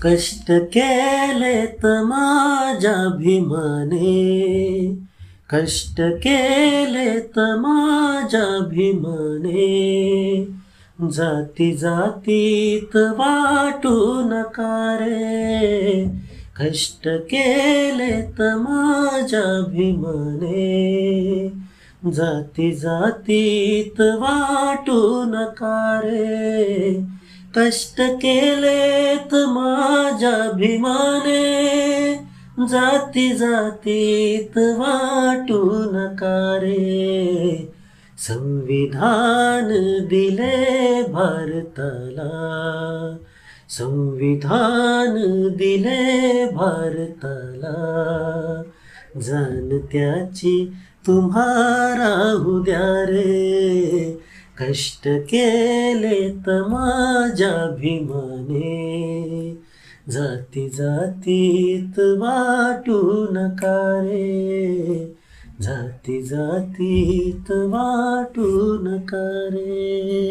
कष्ट केलेत माझ्या भीमाने, कष्ट केलेत माझ्या भीमाने, जाती जातीत वाटू नका रे, कष्ट केलेत माझ्या भीमाने, जाती जातीत वाटू नका रे, कष्ट केलेत माझ्या भीमाने, जाती जातीत वाटू नका रे, संविधान दिले भारताला, संविधान दिले भारताला, जाण त्याची तुम्हा राहू द्या रे, कष्ट केलेत माझ्या भीमाने, जाती जातीत वाटू नका रे, जाती जातीत वाटू नका रे.